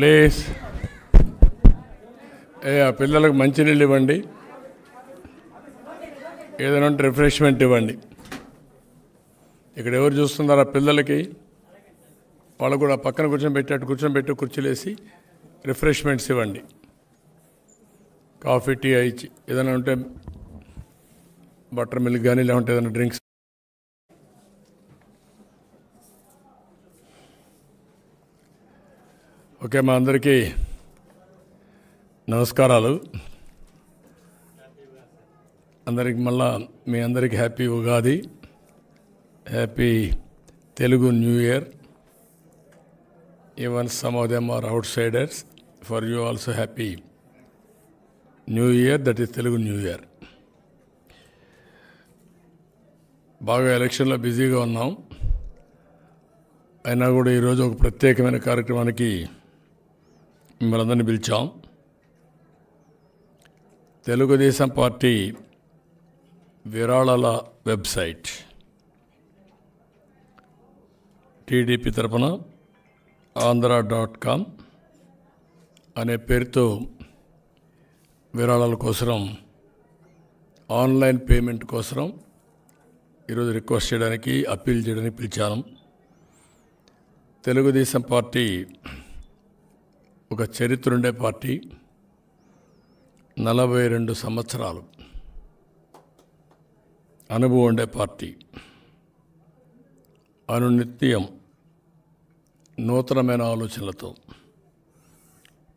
Please ఆ పిల్లలకు మంచినీళ్ళు ఇవ్వండి, ఏదైనా రిఫ్రెష్మెంట్ ఇవ్వండి. ఇక్కడ ఎవరు చూస్తున్నారా పిల్లలకి? వాళ్ళు కూడా పక్కన కూర్చోబెట్టి కుర్చీలేసి రిఫ్రెష్మెంట్స్ ఇవ్వండి. కాఫీ, టీ ఇచ్చి ఏదైనా ఉంటే బటర్ మిల్క్ కానీ లేకుంటే ఏదైనా డ్రింక్స్. ఓకే, మా అందరికీ నమస్కారాలు. అందరికి మళ్ళా మీ అందరికీ happy Ugadi, happy Telugu new year. Even some of them are outsiders, for you also happy new year, that is Telugu new year. బాగా ఎలక్షన్లో బిజీగా ఉన్నాం, అయినా కూడా ఈరోజు ఒక ప్రత్యేకమైన కార్యక్రమానికి మిమ్మల్ని అందరినీ పిలిచాం. తెలుగుదేశం పార్టీ విరాళాల వెబ్సైట్ టీడీపీ తరపున andhra.com అనే పేరుతో విరాళాల కోసం, ఆన్లైన్ పేమెంట్ కోసం ఈరోజు రిక్వెస్ట్ చేయడానికి, అప్పీల్ చేయడానికి పిలిచాను. తెలుగుదేశం పార్టీ ఒక చరిత్ర ఉండే పార్టీ. 42 సంవత్సరాలు అనుభవం ఉండే పార్టీ. అనునిత్యం నూతనమైన ఆలోచనలతో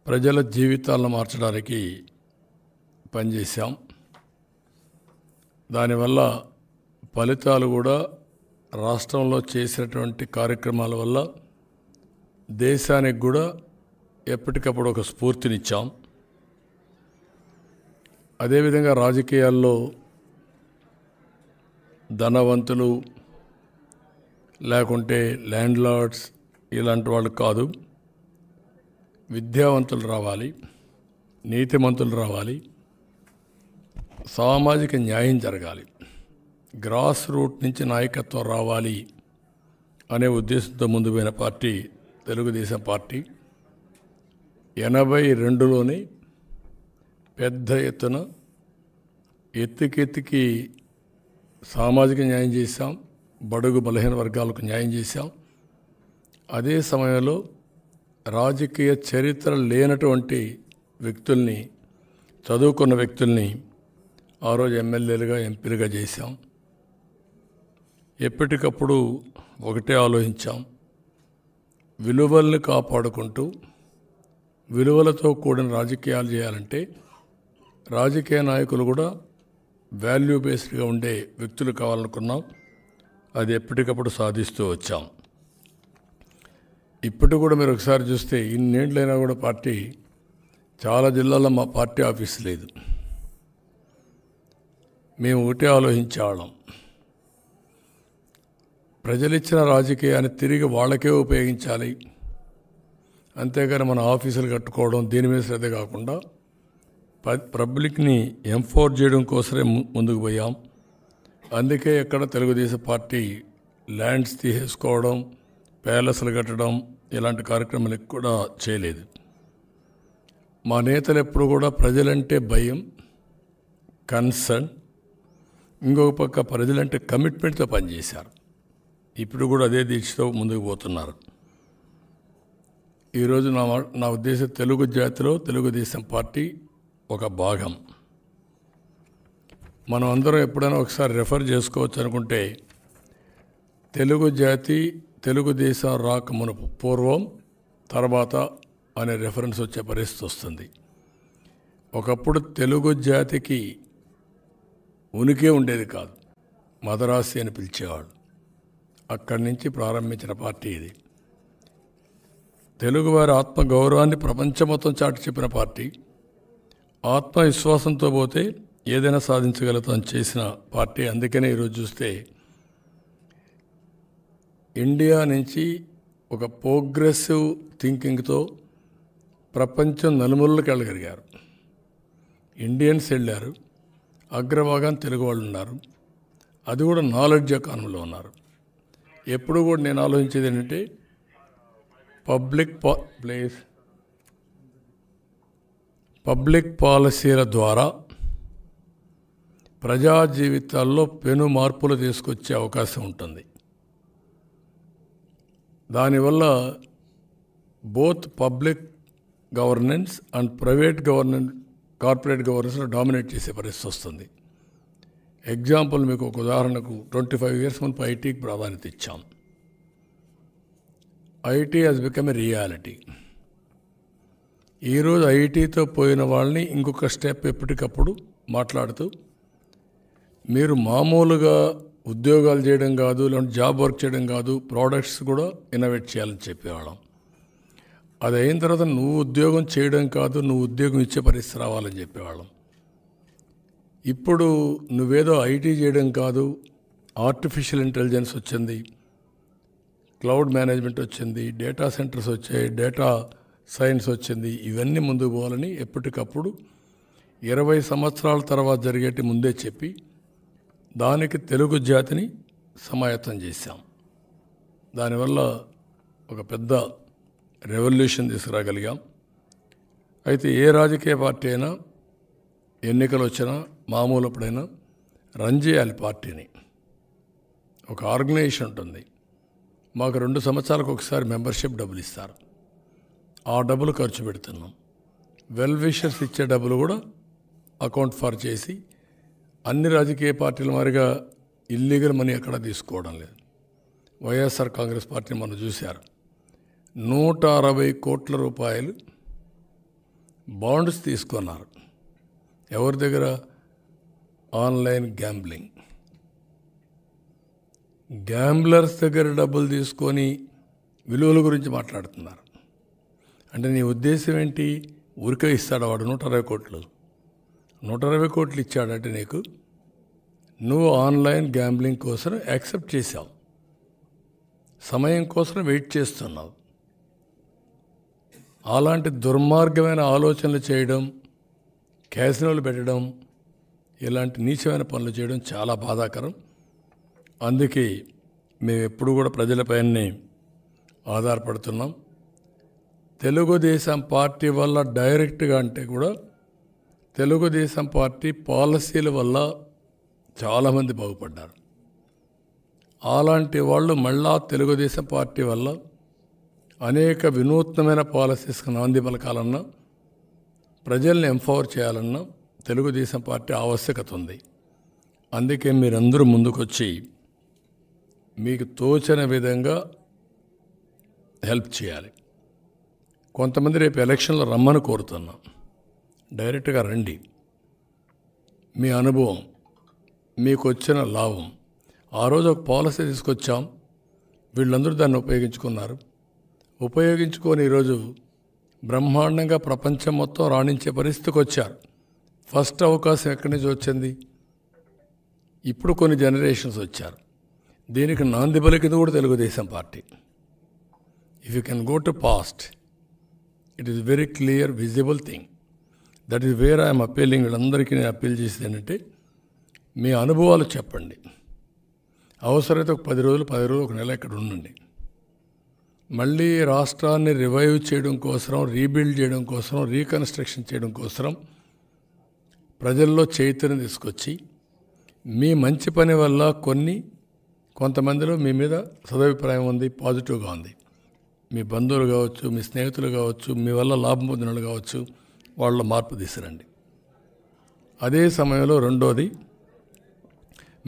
ప్రజల జీవితాలను మార్చడానికి పనిచేశాం. దానివల్ల ఫలితాలు కూడా రాష్ట్రంలో చేసినటువంటి కార్యక్రమాల వల్ల దేశానికి కూడా ఎప్పటికప్పుడు ఒక స్ఫూర్తినిచ్చాం. అదేవిధంగా రాజకీయాల్లో ధనవంతులు లేకుంటే ల్యాండ్ లార్డ్స్ ఇలాంటి వాళ్ళు కాదు, విద్యావంతులు రావాలి, నీతిమంతులు రావాలి, సామాజిక న్యాయం జరగాలి, గ్రాస్ రూట్ నుంచి నాయకత్వం రావాలి అనే ఉద్దేశంతో ముందు పోయిన పార్టీ తెలుగుదేశం పార్టీ. 82లోనే పెద్ద ఎత్తున ఎత్తికి సామాజిక న్యాయం చేశాం, బడుగు బలహీన వర్గాలకు న్యాయం చేశాం. అదే సమయంలో రాజకీయ చరిత్ర లేనటువంటి వ్యక్తుల్ని, చదువుకున్న వ్యక్తుల్ని ఆ రోజు ఎమ్మెల్యేలుగా, ఎంపీలుగా చేశాం. ఎప్పటికప్పుడు ఒకటే ఆలోచించాం, విలువల్ని కాపాడుకుంటూ విలువలతో కూడిన రాజకీయాలు చేయాలంటే రాజకీయ నాయకులు కూడా వాల్యూ బేస్డ్గా ఉండే వ్యక్తులు కావాలనుకున్నాం. అది ఎప్పటికప్పుడు సాధిస్తూ వచ్చాం. ఇప్పటి కూడా మీరు ఒకసారి చూస్తే ఇన్నేళ్ళైనా కూడా పార్టీ, చాలా జిల్లాల్లో మా పార్టీ ఆఫీస్ లేదు. మేము ఒకటే ఆలోచించేవాళ్ళం, ప్రజలిచ్చిన రాజకీయాన్ని తిరిగి వాళ్ళకే ఉపయోగించాలి, అంతేగాని మన ఆఫీసులు కట్టుకోవడం దీని మీద శ్రద్ధ కాకుండా పబ్లిక్ని ఎంఫోర్స్ చేయడం కోసమే ముందుకు పోయాం. అందుకే ఎక్కడ తెలుగుదేశం పార్టీ ల్యాండ్స్ తీసేసుకోవడం, ప్యాలెస్లు కట్టడం ఇలాంటి కార్యక్రమాలు కూడా చేయలేదు. మా నేతలు ఎప్పుడు కూడా ప్రజలంటే భయం, కన్సర్న్, ఇంకొక పక్క ప్రజలంటే కమిట్మెంట్తో పనిచేశారు. ఇప్పుడు కూడా అదే దీక్షతో ముందుకు పోతున్నారు. ఈరోజు నా ఉద్దేశం, తెలుగు జాతిలో తెలుగుదేశం పార్టీ ఒక భాగం. మనం అందరం ఎప్పుడైనా ఒకసారి రెఫర్ చేసుకోవచ్చు అనుకుంటే, తెలుగు జాతి తెలుగుదేశం రాకమునుపు, పూర్వం తర్వాత అనే రెఫరెన్స్ వచ్చే పరిస్థితి వస్తుంది. ఒకప్పుడు తెలుగు జాతికి ఉనికి ఉండేది కాదు, మదరాసి అని పిలిచేవాడు. అక్కడి నుంచి ప్రారంభించిన పార్టీ ఇది. తెలుగువారి ఆత్మగౌరవాన్ని ప్రపంచం మొత్తం చాటి చెప్పిన పార్టీ. ఆత్మవిశ్వాసంతో పోతే ఏదైనా సాధించగలుగుతాం చేసిన పార్టీ. అందుకనే ఈరోజు చూస్తే ఇండియా నుంచి ఒక ప్రోగ్రెసివ్ థింకింగ్తో ప్రపంచం నలుమూలలకు వెళ్ళగలిగారు. ఇండియన్స్ వెళ్ళారు, అగ్రభాగాన్ని తెలుగు వాళ్ళు ఉన్నారు, అది కూడా నాలెడ్జ్ ఎకానమీలో ఉన్నారు. ఎప్పుడు కూడా నేను ఆలోచించేది ఏంటంటే, పబ్లిక్ ప్లేస్ పబ్లిక్ పాలసీల ద్వారా ప్రజా జీవితాల్లో పెను మార్పులు తీసుకొచ్చే అవకాశం ఉంటుంది. దానివల్ల both public governance and private governance, corporate గవర్నెన్స్లో డామినేట్ చేసే పరిస్థితి వస్తుంది. ఎగ్జాంపుల్ మీకు ఒక ఉదాహరణకు 25 years మునుపు ఐటీకి ప్రాధాన్యత ఇచ్చాం. IT has become a reality. ఈరోజు ఐటీతో పోయిన వాళ్ళని ఇంకొక స్టెప్ ఎప్పటికప్పుడు మాట్లాడుతూ, మీరు మామూలుగా ఉద్యోగాలు చేయడం కాదు, లేదంటే జాబ్ వర్క్ చేయడం కాదు, ప్రోడక్ట్స్ కూడా ఇన్నోవేట్ చేయాలని చెప్పేవాళ్ళం. అది అయిన తర్వాత నువ్వు ఉద్యోగం చేయడం కాదు, నువ్వు ఉద్యోగం ఇచ్చే పరిస్థితి రావాలని చెప్పేవాళ్ళం. ఇప్పుడు నువ్వేదో ఐటీ చేయడం కాదు, ఆర్టిఫిషియల్ ఇంటెలిజెన్స్ వచ్చింది, క్లౌడ్ మేనేజ్మెంట్ వచ్చింది, డేటా సెంటర్స్ వచ్చాయి, డేటా సైన్స్ వచ్చింది. ఇవన్నీ ముందుకు పోవాలని ఎప్పటికప్పుడు 20 సంవత్సరాల తర్వాత జరిగేటి ముందే చెప్పి దానికి తెలుగు జాతిని సమాయత్తం చేశాం. దానివల్ల ఒక పెద్ద రెవల్యూషన్ తీసుకురాగలిగాం. అయితే ఏ రాజకీయ పార్టీ అయినా ఎన్నికలు వచ్చినా మామూలప్పుడైనా రన్ చేయాలి పార్టీని. ఒక ఆర్గనైజేషన్ ఉంటుంది. మాకు 2 సంవత్సరాలకు ఒకసారి మెంబర్షిప్ డబ్బులు ఇస్తారు. ఆ డబ్బులు ఖర్చు పెడుతున్నాం. వెల్ విషర్స్ ఇచ్చే డబ్బులు కూడా అకౌంట్ ఫర్ చేసి, అన్ని రాజకీయ పార్టీల మాదిరిగా ఇల్లీగల్ మనీ ఎక్కడ తీసుకోవడం లేదు. వైఎస్ఆర్ కాంగ్రెస్ పార్టీని మనం చూశారు. 160 కోట్ల రూపాయలు బాండ్స్ తీసుకున్నారు. ఎవరి దగ్గర? Online gambling. గ్యాంబ్లర్స్ దగ్గర డబ్బులు తీసుకొని విలువల గురించి మాట్లాడుతున్నారు. అంటే నీ ఉద్దేశం ఏంటి? ఊరికే ఇస్తాడు వాడు 160 కోట్లు. 160 కోట్లు ఇచ్చాడంటే నీకు, నువ్వు ఆన్లైన్ గ్యాంబ్లింగ్ కోసం యాక్సెప్ట్ చేశావు, సమయం కోసం వెయిట్ చేస్తున్నావు. అలాంటి దుర్మార్గమైన ఆలోచనలు చేయడం, క్యాసినోలు పెట్టడం, ఇలాంటి నీచమైన పనులు చేయడం చాలా బాధాకరం. అందుకే మేము ఎప్పుడు కూడా ప్రజలపైనే ఆధారపడుతున్నాం. తెలుగుదేశం పార్టీ వల్ల డైరెక్ట్గా అంటే కూడా తెలుగుదేశం పార్టీ పాలసీల వల్ల చాలామంది బాగుపడ్డారు. అలాంటి వాళ్ళు మళ్ళా తెలుగుదేశం పార్టీ వల్ల అనేక వినూత్నమైన పాలసీస్కి నాంది పలకాలన్నా, ప్రజల్ని ఎంపవర్ చేయాలన్నా తెలుగుదేశం పార్టీ ఆవశ్యకత ఉంది. అందుకే మీరందరూ ముందుకొచ్చి మీకు తోచిన విధంగా హెల్ప్ చేయాలి. కొంతమంది రేపు ఎలక్షన్లో రమ్మని కోరుతున్నాం. డైరెక్ట్గా రండి. మీ అనుభవం, మీకు వచ్చిన లాభం. ఆ రోజు ఒక పాలసీ తీసుకొచ్చాం, వీళ్ళందరూ దాన్ని ఉపయోగించుకున్నారు. ఉపయోగించుకొని ఈరోజు బ్రహ్మాండంగా ప్రపంచం మొత్తం రాణించే పరిస్థితికి వచ్చారు. ఫస్ట్ అవకాశం ఎక్కడి నుంచి వచ్చింది? ఇప్పుడు కొన్ని జనరేషన్స్ వచ్చారు. దీనికి నాంది పలికింది కూడా Telugu Desam party. If you can go to past, it is very clear visible thing. That is where I'm appealing. వీళ్ళందరికీ నేను అప్పీల్ చేసేది ఏంటంటే, మీ అనుభవాలు చెప్పండి. అవసరమైతే ఒక 10 రోజులు, ఒక నెల ఇక్కడ ఉండండి. మళ్ళీ రాష్ట్రాన్ని రివైవ్ చేయడం కోసం, రీబిల్డ్ చేయడం కోసం, రీకన్స్ట్రక్షన్ చేయడం కోసం ప్రజల్లో చైతన్యం తీసుకొచ్చి, మీ మంచి పని వల్ల కొంతమందిలో మీ మీద సదభిప్రాయం ఉంది, పాజిటివ్గా ఉంది. మీ బంధువులు కావచ్చు, మీ స్నేహితులు కావచ్చు, మీ వల్ల లాభం పొందిన వాళ్ళు కావచ్చు, వాళ్ళ మార్పు తీసుకురండి. అదే సమయంలో రెండోది,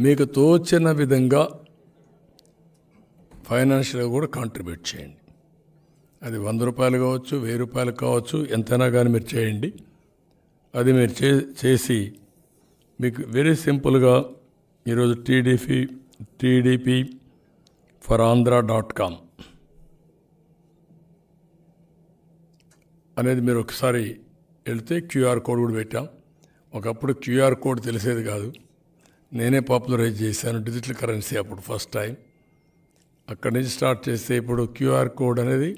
మీకు తోచిన విధంగా ఫైనాన్షియల్గా కూడా కాంట్రిబ్యూట్ చేయండి. అది 100 రూపాయలు కావచ్చు, 1000 రూపాయలు కావచ్చు, ఎంతైనా కానీ మీరు చేయండి. అది మీరు చేసి మీకు వెరీ సింపుల్గా ఈరోజు TDP for Andhra.com అనేది మీరు ఒకసారి వెళ్తే QR కోడ్ కూడా పెట్టాం. ఒకప్పుడు QR కోడ్ తెలిసేది కాదు, నేనే పాపులరైజ్ చేశాను డిజిటల్ కరెన్సీ అప్పుడు ఫస్ట్ టైం. అక్కడి నుంచి స్టార్ట్ చేస్తే ఇప్పుడు QR కోడ్ అనేది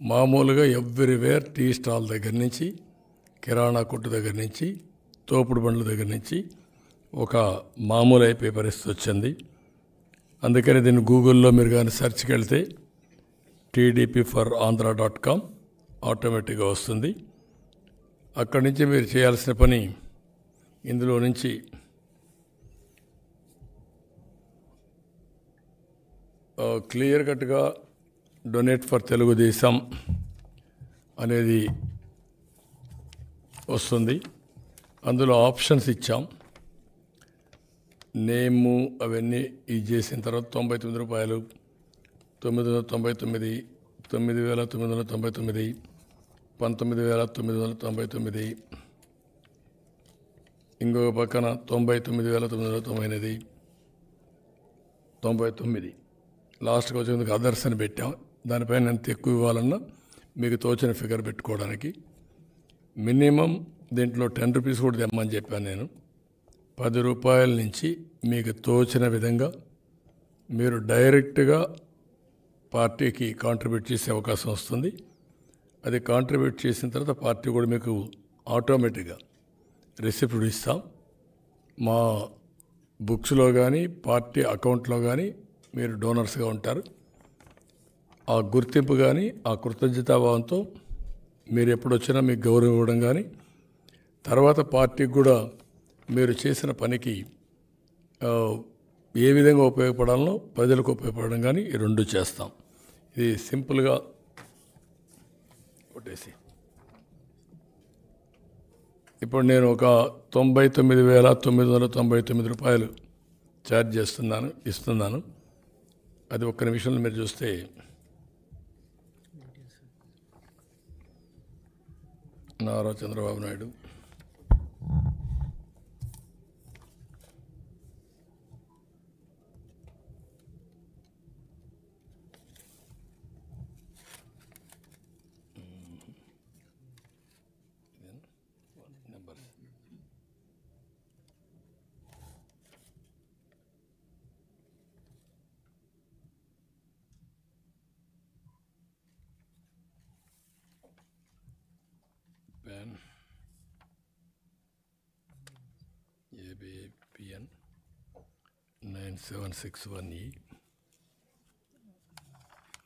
మామూలుగా ఎవ్రీవేర్, టీ స్టాల్ దగ్గర నుంచి, కిరాణా కొట్టు దగ్గర నుంచి, తోపుడు బండ్ల దగ్గర నుంచి ఒక మామూలు అయిపోయే పరిస్థితి వచ్చింది. అందుకని దీన్ని గూగుల్లో మీరు కానీ సెర్చ్కి వెళ్తే TDP for Andhra.com ఆటోమేటిక్గా వస్తుంది. అక్కడి నుంచి మీరు చేయాల్సిన పని ఇందులో నుంచి క్లియర్ కట్గా డొనేట్ ఫర్ తెలుగుదేశం అనేది వస్తుంది. అందులో ఆప్షన్స్ ఇచ్చాం. నేము అవన్నీ ఇది చేసిన తర్వాత ₹99, 999, 9,999, 19,999, ఇంకొక పక్కన 99,999, 99 లాస్ట్కి వచ్చేందుకు అదర్స్ అని పెట్టాం. దానిపైన ఎంత ఎక్కువ ఇవ్వాలన్నా మీకు తోచిన ఫిగర్ పెట్టుకోవడానికి మినిమం దీంట్లో ₹10 కూడా తెమ్మని చెప్పాను నేను. ₹10 నుంచి మీకు తోచిన విధంగా మీరు డైరెక్ట్గా పార్టీకి కాంట్రిబ్యూట్ చేసే అవకాశం వస్తుంది. అది కాంట్రిబ్యూట్ చేసిన తర్వాత పార్టీ కూడా మీకు ఆటోమేటిక్గా రిసిప్ట్ ఇస్తాం. మా బుక్స్లో కానీ పార్టీ అకౌంట్లో కానీ మీరు డోనర్స్గా ఉంటారు. ఆ గుర్తింపు కానీ ఆ కృతజ్ఞతాభావంతో మీరు ఎప్పుడొచ్చినా మీకు గౌరవం ఇవ్వడం కానీ, తర్వాత పార్టీకి కూడా మీరు చేసిన పనికి ఏ విధంగా ఉపయోగపడాలనో ప్రజలకు ఉపయోగపడడం కానీ ఈ రెండు చేస్తాం. ఇది సింపుల్గా కొట్టేసి ఇప్పుడు నేను ఒక ₹99,999 ఛార్జ్ ఇస్తున్నాను. అది ఒక్క నిమిషంలో మీరు చూస్తే Nara Chandrababu Naidu PAN ABPN 9761E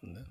ఉందా?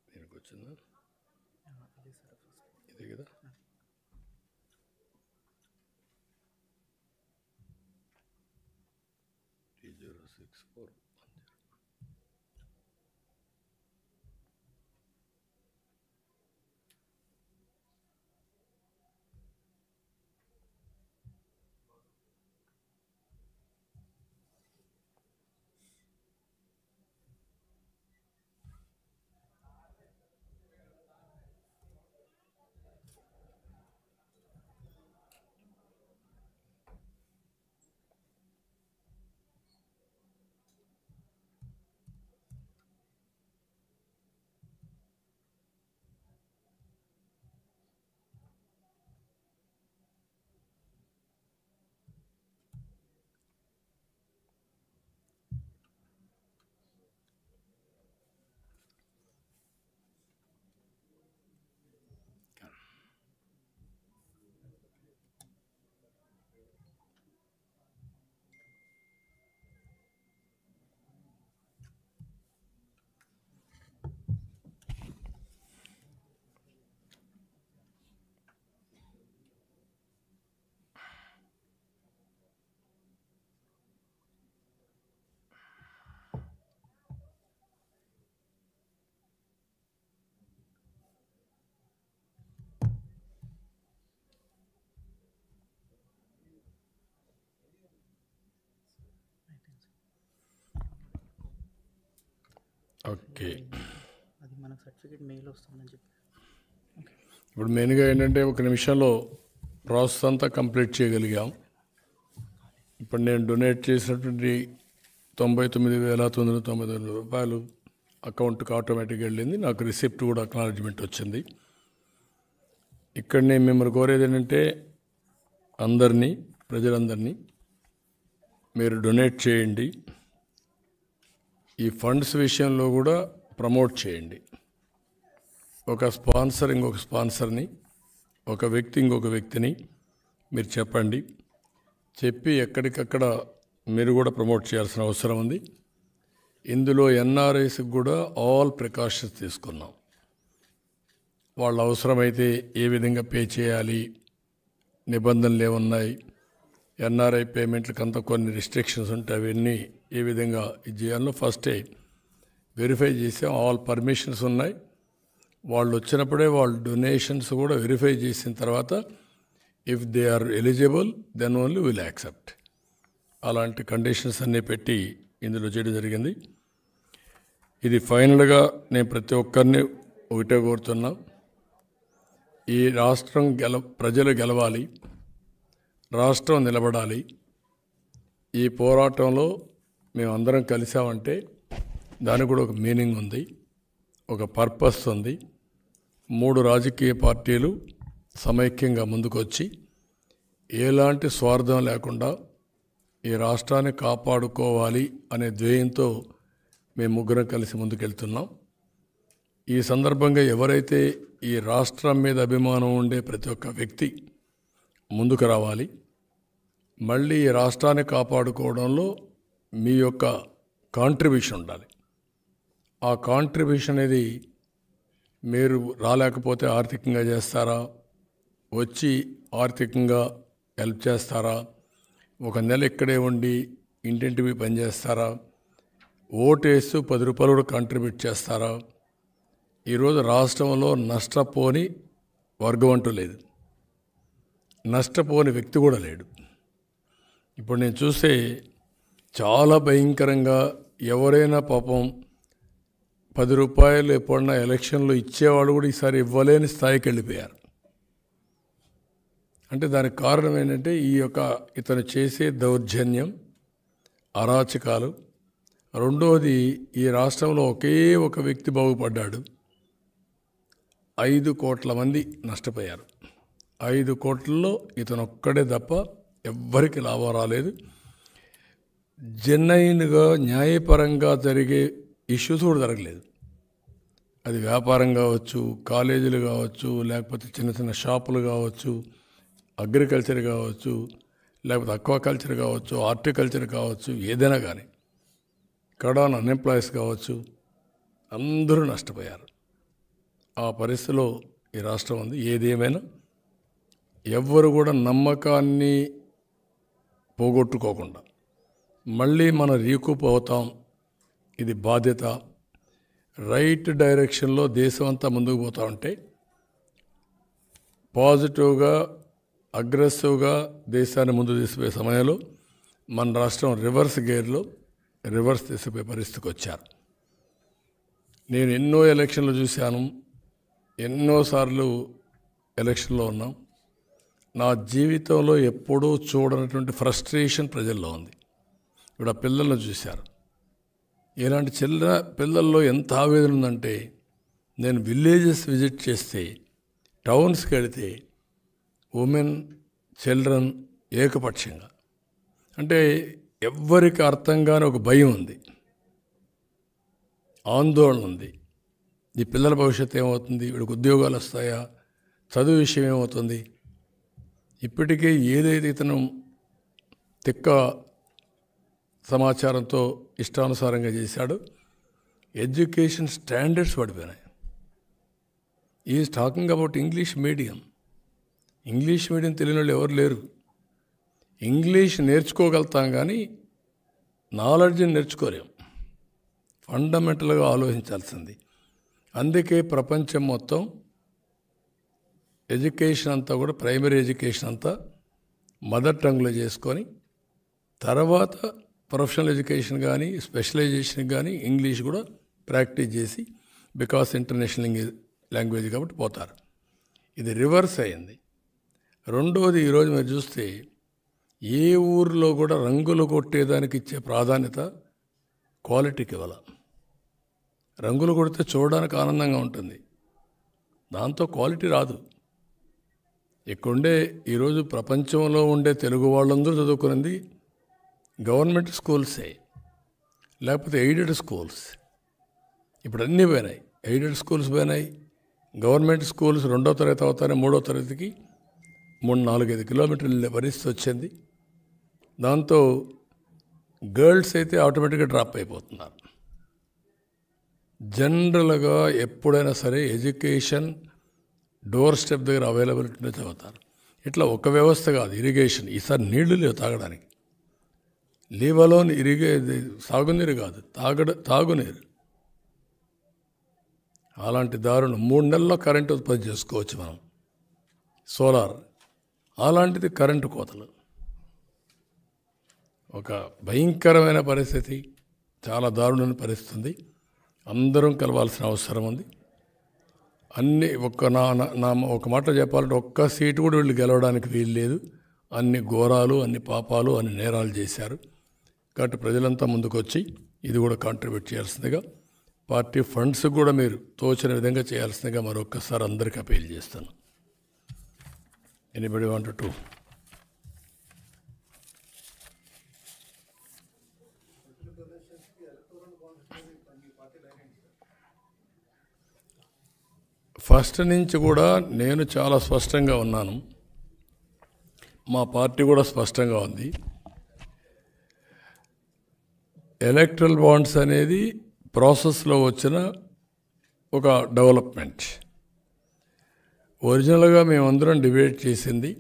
దీనికి వచ్చిందా? ఇదే కదా. T064 okay. అది మనకు సర్టిఫికేట్ మెయిల్ వస్తుందని చెప్పి. ఇప్పుడు మెయిన్గా ఏంటంటే ఒక నిమిషంలో ప్రాసెస్ అంతా కంప్లీట్ చేయగలిగాం. ఇప్పుడు నేను డొనేట్ చేసినటువంటి 99,999 రూపాయలు అకౌంట్కి ఆటోమేటిక్గా వెళ్ళింది. నాకు రిసిప్ట్ కూడా అక్నాలజ్మెంట్ వచ్చింది. ఇక్కడ నేను మిమ్మల్ని కోరేది ఏంటంటే అందరినీ, ప్రజలందరినీ మీరు డొనేట్ చేయండి. ఈ ఫండ్స్ విషయంలో కూడా ప్రమోట్ చేయండి. ఒక స్పాన్సర్ ఇంకొక స్పాన్సర్ని, ఒక వ్యక్తి ఇంకొక వ్యక్తిని మీరు చెప్పండి. చెప్పి ఎక్కడికక్కడ మీరు కూడా ప్రమోట్ చేయాల్సిన అవసరం ఉంది. ఇందులో ఎన్ఆర్ఐస్కి కూడా ఆల్ ప్రికాషన్స్ తీసుకున్నాం. వాళ్ళ అవసరమైతే ఏ విధంగా పే చేయాలి, నిబంధనలు ఏమున్నాయి, ఎన్ఆర్ఐ పేమెంట్లకు అంతా కొన్ని రిస్ట్రిక్షన్స్ ఉంటాయి, అవన్నీ ఏ విధంగా ఇది చేయాలో ఫస్టే వెరిఫై చేసాం. ఆల్ పర్మిషన్స్ ఉన్నాయి. వాళ్ళు వచ్చినప్పుడే వాళ్ళు డొనేషన్స్ కూడా వెరిఫై చేసిన తర్వాత if they are eligible then only will accept. అలాంటి కండిషన్స్ అన్నీ పెట్టి ఇందులో చేయడం జరిగింది. ఇది ఫైనల్గా నేను ప్రతి ఒక్కరిని ఒకటే కోరుతున్నా, ఈ రాష్ట్రం ప్రజలు గెలవాలి, రాష్ట్రం నిలబడాలి. ఈ పోరాటంలో మేమందరం కలిసామంటే దానికి కూడా ఒక మీనింగ్ ఉంది, ఒక పర్పస్ ఉంది. 3 రాజకీయ పార్టీలు సమైక్యంగా ముందుకొచ్చి ఎలాంటి స్వార్థం లేకుండా ఈ రాష్ట్రాన్ని కాపాడుకోవాలి అనే ధ్యేయంతో మేము ముగ్గురం కలిసి ముందుకెళ్తున్నాం. ఈ సందర్భంగా ఎవరైతే ఈ రాష్ట్రం మీద అభిమానం ఉండే ప్రతి ఒక్క వ్యక్తి ముందుకు రావాలి. మళ్ళీ ఈ రాష్ట్రాన్ని కాపాడుకోవడంలో మీ యొక్క కాంట్రిబ్యూషన్ ఉండాలి. ఆ కాంట్రిబ్యూషన్ అనేది మీరు రాలేకపోతే ఆర్థికంగా చేస్తారా, వచ్చి ఆర్థికంగా హెల్ప్ చేస్తారా, ఒక నెల ఇక్కడే ఉండి ఇంటింటివి పనిచేస్తారా, ఓటేస్తూ 10 రూపాయలు కూడా కాంట్రిబ్యూట్ చేస్తారా? ఈరోజు రాష్ట్రంలో నష్టపోని వర్గం అంటూ లేదు, నష్టపోని వ్యక్తి కూడా లేడు. ఇప్పుడు నేను చూస్తే చాలా భయంకరంగా ఎవరైనా పాపం 10 రూపాయలు ఎప్పుడన్నా ఎలక్షన్లో ఇచ్చేవాళ్ళు కూడా ఈసారి ఇవ్వలేని స్థాయికి వెళ్ళిపోయారు. అంటే దానికి కారణం ఏంటంటే ఇతను చేసే దౌర్జన్యం, అరాచకాలు. రెండోది, ఈ రాష్ట్రంలో ఒకే ఒక వ్యక్తి బాగుపడ్డాడు, 5 కోట్ల మంది నష్టపోయారు. 5 కోట్లలో ఇతను ఒక్కడే తప్ప ఎవ్వరికి లాభం రాలేదు. జెన్యున్గా న్యాయపరంగా జరిగే ఇష్యూస్ కూడా జరగలేదు. అది వ్యాపారం కావచ్చు, కాలేజీలు కావచ్చు, లేకపోతే చిన్న చిన్న షాపులు కావచ్చు, అగ్రికల్చర్ కావచ్చు, లేకపోతే అక్వాకల్చర్ కావచ్చు, హార్టికల్చర్ కావచ్చు, ఏదైనా కానీ కడాన్ అన్ఎంప్లాయీస్ కావచ్చు, అందరూ నష్టపోయారు. ఆ పరిస్థితిలో ఈ రాష్ట్రం ఉంది. ఏదేమైనా ఎవ్వరు కూడా నమ్మకాన్ని పోగొట్టుకోకుండా మళ్ళీ మనం రీకూప్ అవుతాం. ఇది బాధ్యత. రైట్ డైరెక్షన్లో దేశం అంతా ముందుకు పోతూ ఉంటే పాజిటివ్గా, అగ్రెసివ్గా దేశాన్ని ముందు తీసుకుపోయే సమయంలో మన రాష్ట్రం రివర్స్ గేర్లో రివర్స్ తీసుకుపోయే పరిస్థితికి వచ్చారు. నేను ఎన్నో ఎలక్షన్లు చూశాను, ఎన్నోసార్లు ఎలక్షన్లో ఉన్నాం. నా జీవితంలో ఎప్పుడూ చూడనటువంటి ఫ్రస్ట్రేషన్ ప్రజల్లో ఉంది. ఇప్పుడు ఆ పిల్లలను చూశారు. ఇలాంటి పిల్లల్లో ఎంత ఆవేదన ఉందంటే, నేను విలేజెస్ విజిట్ చేస్తే, టౌన్స్కి వెళితే ఉమెన్, చిల్డ్రన్ ఏకపక్షంగా, అంటే ఎవ్వరికి అర్థం కాని ఒక భయం ఉంది, ఆందోళన ఉంది. ఈ పిల్లల భవిష్యత్తు ఏమవుతుంది, వీడికి ఉద్యోగాలు వస్తాయా, చదువు విషయం ఏమవుతుంది. ఇప్పటికే ఏదైతే ఇతను తిక్క సమాచారంతో ఇష్టానుసారంగా చేశాడో ఎడ్యుకేషన్ స్టాండర్డ్స్ పడిపోయినాయి. Is talking about English medium. English medium తెలియని వాళ్ళు ఎవరు లేరు. ఇంగ్లీష్ నేర్చుకోగలుగుతాం కానీ నాలెడ్జ్ని నేర్చుకోలేం. ఫండమెంటల్గా ఆలోచించాల్సింది. అందుకే ప్రపంచం మొత్తం ఎడ్యుకేషన్ అంతా కూడా, ప్రైమరీ ఎడ్యుకేషన్ అంతా మదర్ టంగ్లో చేసుకొని, తర్వాత ప్రొఫెషనల్ ఎడ్యుకేషన్ కానీ స్పెషలైజేషన్ కానీ ఇంగ్లీష్ కూడా ప్రాక్టీస్ చేసి బికాస్ ఇంటర్నేషనల్ లాంగ్వేజ్ కాబట్టి పోతారు. ఇది రివర్స్ అయింది. రెండోది ఈరోజు మీరు చూస్తే ఏ ఊరిలో కూడా రంగులు కొట్టేదానికి ఇచ్చే ప్రాధాన్యత క్వాలిటీకి ఇవ్వాలి. రంగులు కొడితే చూడడానికి ఆనందంగా ఉంటుంది, దాంతో క్వాలిటీ రాదు. ఇక్కడుండే ఈరోజు ప్రపంచంలో ఉండే తెలుగు వాళ్ళందరూ చదువుకున్నది గవర్నమెంట్ స్కూల్సే, లేకపోతే ఎయిడెడ్ స్కూల్స్. ఇప్పుడు అన్నీ పోయినాయి, ఎయిడెడ్ స్కూల్స్ పోయినాయి. గవర్నమెంట్ స్కూల్స్ 2వ తరగతి అవుతానే 3వ తరగతికి 3-4-5 కిలోమీటర్ల పరిస్థితి వచ్చింది. దాంతో గర్ల్స్ అయితే ఆటోమేటిక్గా డ్రాప్ అయిపోతున్నారు. జనరల్గా ఎప్పుడైనా సరే ఎడ్యుకేషన్ డోర్ స్టెప్ దగ్గర అవైలబిలిటీనే చదువుతారు. ఇట్లా ఒక వ్యవస్థ కాదు, ఇరిగేషన్. ఈసారి నీళ్లు లేవు తాగడానికి, లీవలోని సాగునీరు కాదు, తాగునీరు. అలాంటి దారుణం 3 నెలల్లో కరెంటు ఉత్పత్తి చేసుకోవచ్చు మనం, సోలార్. అలాంటిది కరెంటు కోతలు. ఒక భయంకరమైన పరిస్థితి, చాలా దారుణమైన పరిస్థితి. అందరం కలవాల్సిన అవసరం ఉంది. అన్ని ఒక మాట చెప్పాలంటే ఒక్క సీటు కూడా వీళ్ళు గెలవడానికి వీలు లేదు. అన్ని ఘోరాలు, అన్ని పాపాలు, అన్ని నేరాలు చేశారు. కాబట్టి ప్రజలంతా ముందుకొచ్చి ఇది కూడా కాంట్రిబ్యూట్ చేయాల్సిందిగా, పార్టీ ఫండ్స్ కూడా మీరు తోచిన విధంగా చేయాల్సిందిగా మరొక్కసారి అందరికీ అపీల్ చేస్తాను. Anybody want to? ఫస్ట్ నుంచి కూడా నేను చాలా స్పష్టంగా ఉన్నాను, మా పార్టీ కూడా స్పష్టంగా ఉంది. ఎలక్ట్రల్ బాండ్స్ అనేది ప్రాసెస్లో వచ్చిన ఒక డెవలప్మెంట్. ఒరిజినల్గా మేమందరం డిబేట్ చేసింది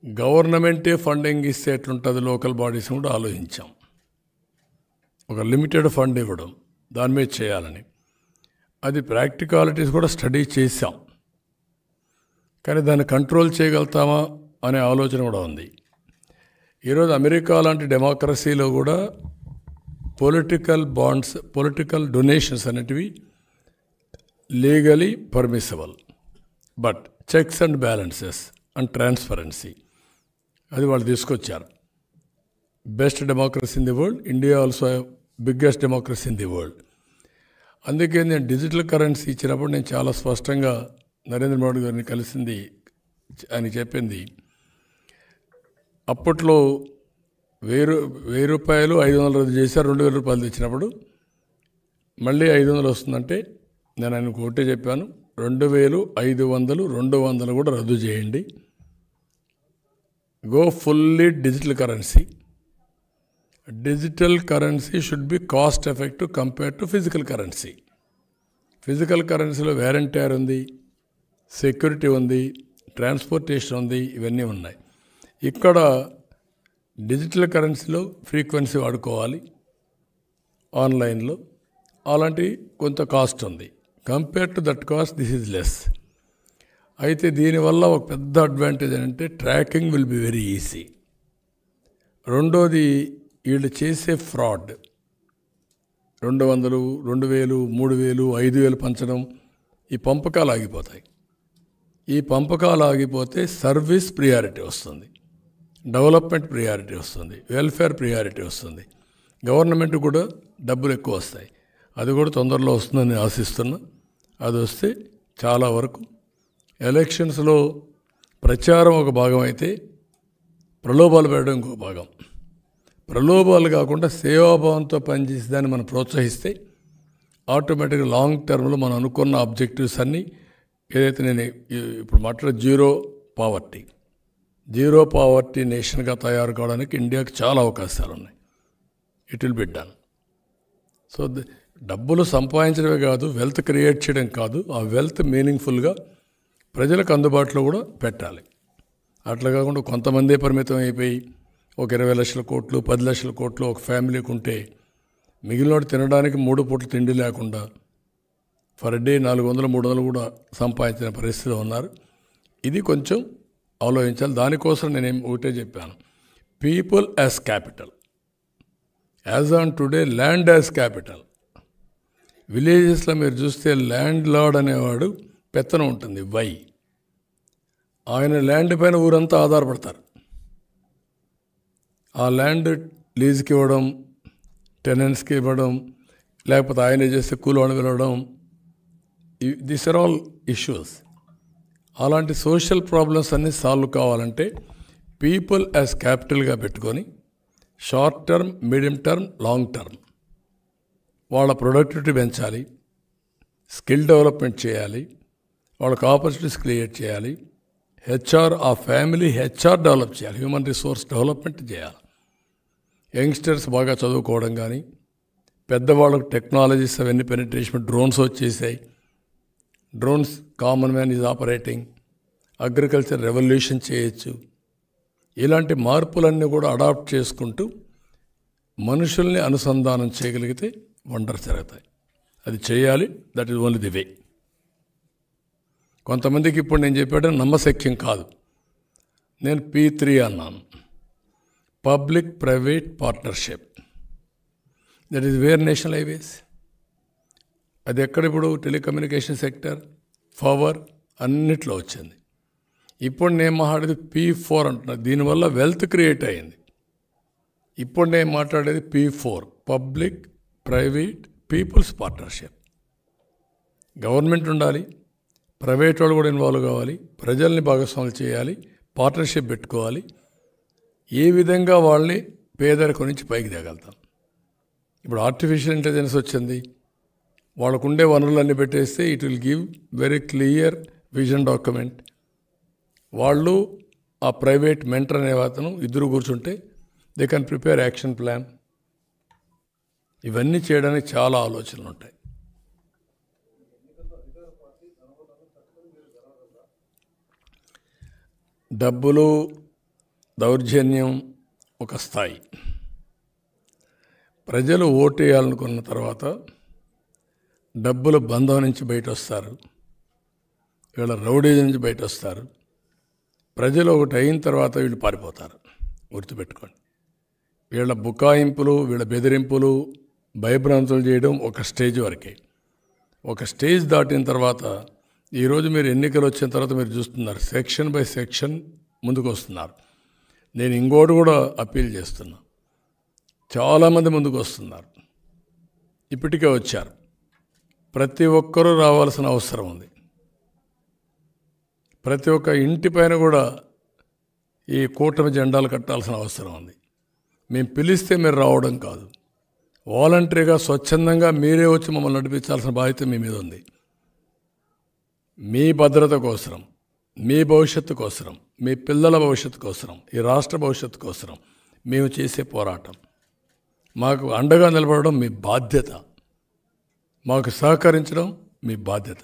గవర్నమెంటే ఫండింగ్ ఇస్తే ఎట్లుంటుంది, లోకల్ బాడీస్ కూడా ఆలోచించాం. ఒక లిమిటెడ్ ఫండ్ ఇవ్వడం, దాని మీద చేయాలని. అది ప్రాక్టికాలిటీస్ కూడా స్టడీ చేశాం. కానీ దాన్ని కంట్రోల్ చేయగలుగుతామా అనే ఆలోచన కూడా ఉంది. ఈరోజు అమెరికా లాంటి డెమోక్రసీలో కూడా పొలిటికల్ బాండ్స్, పొలిటికల్ డొనేషన్స్ అనేటివి legally permissible, but checks and balances and transparency అది వాళ్ళు తీసుకొచ్చారు. Best democracy in the world, India also biggest democracy in the world. అందుకే నేను డిజిటల్ కరెన్సీ ఇచ్చినప్పుడు నేను చాలా స్పష్టంగా నరేంద్ర మోడీ గారిని కలిసింది, ఆయన చెప్పింది అప్పట్లో 1000 రూపాయలు 500 రద్దు చేశారు, 2000 రూపాయలు తెచ్చినప్పుడు మళ్ళీ 500 వస్తుందంటే నేను ఆయనకు ఒకటే చెప్పాను, 2000, 500, 200 కూడా రద్దు చేయండి. Go fully digital currency. Digital currency should be cost effective compare to physical currency. Physical కరెన్సీలో వ్యారంటీర్ ఉంది, సెక్యూరిటీ ఉంది, ట్రాన్స్పోర్టేషన్ ఉంది, ఇవన్నీ ఉన్నాయి. ఇక్కడ డిజిటల్ కరెన్సీలో ఫ్రీక్వెన్సీ వాడుకోవాలి, ఆన్లైన్లో అలాంటి కొంత కాస్ట్ ఉంది. Compare to that cost this is less. అయితే దీనివల్ల ఒక పెద్ద అడ్వాంటేజ్ ఏంటంటే tracking will be very easy. రెండోది వీళ్ళు చేసే ఫ్రాడ్, 200, 2000, 3000, 5000 పంచడం, ఈ పంపకాలు ఆగిపోతాయి. ఈ పంపకాలు ఆగిపోతే సర్వీస్ ప్రియారిటీ వస్తుంది, డెవలప్మెంట్ ప్రియారిటీ వస్తుంది, వెల్ఫేర్ ప్రియారిటీ వస్తుంది, గవర్నమెంట్ కూడా డబ్బులు ఎక్కువ వస్తాయి. అది కూడా తొందరలో వస్తుందని ఆశిస్తున్నా. అది వస్తే చాలా వరకు ఎలక్షన్స్లో ప్రచారం ఒక భాగం అయితే ప్రలోభాలు పెట్టడం ఇంకొక భాగం. ప్రలోభాలు కాకుండా సేవాభావంతో పనిచేసే దాన్ని మనం ప్రోత్సహిస్తే ఆటోమేటిక్గా లాంగ్ టర్మ్లో మనం అనుకున్న ఆబ్జెక్టివ్స్ అన్నీ, ఏదైతే నేను ఇప్పుడు మాట్లాడే జీరో పావర్టీ నేషన్గా తయారు కావడానికి ఇండియాకి చాలా అవకాశాలు ఉన్నాయి. It will be done. So డబ్బులు సంపాదించడమే కాదు, వెల్త్ క్రియేట్ చేయడం కాదు, ఆ వెల్త్ మీనింగ్ఫుల్గా ప్రజలకు అందుబాటులో కూడా పెట్టాలి. అట్లా కాకుండా కొంతమందే పరిమితం అయిపోయి ఒక 20 లక్షల కోట్లు, 10 లక్షల కోట్లు ఒక ఫ్యామిలీకి ఉంటే మిగిలినోడు తినడానికి 3 పూటలు తిండి లేకుండా ఫర్ డే 400, 300 కూడా సంపాదించిన పరిస్థితిలో ఉన్నారు. ఇది కొంచెం ఆలోచించాలి. దానికోసం నేనేం ఒకటే చెప్పాను, people as capital, as on today land as capital. విలేజెస్లో మీరు చూస్తే ల్యాండ్ లార్డ్ అనేవాడు పెత్తనం ఉంటుంది, ఆయన ల్యాండ్ పైన ఊరంతా ఆధారపడతారు. ఆ ల్యాండ్ లీజుకి ఇవ్వడం, టెనెంట్స్కి ఇవ్వడం, లేకపోతే ఆయన చేస్తే కూలి వాళ్ళు వెళ్ళడం, దిస్ ఆర్ ఆల్ ఇష్యూస్. అలాంటి సోషల్ ప్రాబ్లమ్స్ అన్నీ సాల్వ్ కావాలంటే పీపుల్ యాజ్ క్యాపిటల్గా పెట్టుకొని short term, medium term, long term వాళ్ళ ప్రొడక్టివిటీ పెంచాలి, స్కిల్ డెవలప్మెంట్ చేయాలి, వాళ్ళకి ఆపర్చునిటీస్ క్రియేట్ చేయాలి, ఆ ఫ్యామిలీ హెచ్ఆర్ డెవలప్ చేయాలి, హ్యూమన్ రిసోర్స్ డెవలప్మెంట్ చేయాలి. యంగ్స్టర్స్ బాగా చదువుకోవడం కానీ, పెద్దవాళ్ళకు టెక్నాలజీస్ అవన్నీ పెనిట్రేషన్, డ్రోన్స్ వచ్చేసాయి, drones common man is operating, agriculture revolution చేయొచ్చు. ఇలాంటి మార్పులన్నీ కూడా అడాప్ట్ చేసుకుంటూ మనుషుల్ని అనుసంధానం చేయగలిగితే వండర్స్ జరుగుతాయి. అది చేయాలి. That is only the way. కొంతమందికి ఇప్పుడు నేను చెప్పాడు నమ్మశక్యం కాదు. నేను P3 అన్నాను, public private partnership. That is where national highways. అది ఎక్కడ ఇప్పుడు టెలికమ్యూనికేషన్ సెక్టర్, పవర్ అన్నిట్లో వచ్చింది. ఇప్పుడు నేను మాట్లాడేది P4 అంటున్నా. దీనివల్ల వెల్త్ క్రియేట్ అయింది. ఇప్పుడు నేను మాట్లాడేది P4, public private peoples partnership. Government ఉండాలి, ప్రైవేట్ వాళ్ళు కూడా ఇన్వాల్వ్ కావాలి, ప్రజల్ని భాగస్వాములు చేయాలి, పార్ట్నర్షిప్ పెట్టుకోవాలి. ఏ విధంగా వాళ్ళని పేదరికం నుంచి పైకి తేగలుగుతాం. ఇప్పుడు ఆర్టిఫిషియల్ ఇంటెలిజెన్స్ వచ్చింది, వాళ్ళకుండే వనరులన్నీ పెట్టేస్తే it will give very clear vision document. వాళ్ళు ఆ ప్రైవేట్ మెంటర్ అనే అతను ఇద్దరు కూర్చుంటే they can prepare action plan. ఇవన్నీ చేయడానికి చాలా ఆలోచనలు ఉంటాయి. డబ్బులు, దౌర్జన్యం ఒక స్థాయి. ప్రజలు ఓటేయాలనుకున్న తర్వాత డబ్బుల బంధం నుంచి బయట వస్తారు, వీళ్ళ రౌడీజం నుంచి బయట వస్తారు. ప్రజలు ఒకటి అయిన తర్వాత వీళ్ళు పారిపోతారు. గుర్తుపెట్టుకోండి, వీళ్ళ బుకాయింపులు, వీళ్ళ బెదిరింపులు, భయభ్రాంతులు చేయడం ఒక స్టేజ్ వరకే. ఒక స్టేజ్ దాటిన తర్వాత ఈరోజు మీరు ఎన్నికలు వచ్చిన తర్వాత మీరు చూస్తున్నారు, సెక్షన్ బై సెక్షన్ ముందుకు వస్తున్నారు. నేను ఇంకోటి కూడా అప్పీల్ చేస్తున్నా, చాలామంది ముందుకు వస్తున్నారు, ఇప్పటికే వచ్చారు. ప్రతి ఒక్కరూ రావాల్సిన అవసరం ఉంది. ప్రతి ఒక్క ఇంటి పైన కూడా ఈ కూటమి జెండాలు కట్టాల్సిన అవసరం ఉంది. మేము పిలిస్తే మీరు రావడం కాదు, వాలంటరీగా స్వచ్ఛందంగా మీరే వచ్చి మమ్మల్ని నడిపించాల్సిన బాధ్యత మీ మీద ఉంది. మీ భద్రత కోసం, మీ భవిష్యత్తు కోసం, మీ పిల్లల భవిష్యత్తు కోసం, ఈ రాష్ట్ర భవిష్యత్తు కోసం మేము చేసే పోరాటం. మాకు అండగా నిలబడడం మీ బాధ్యత, మాకు సహకరించడం మీ బాధ్యత.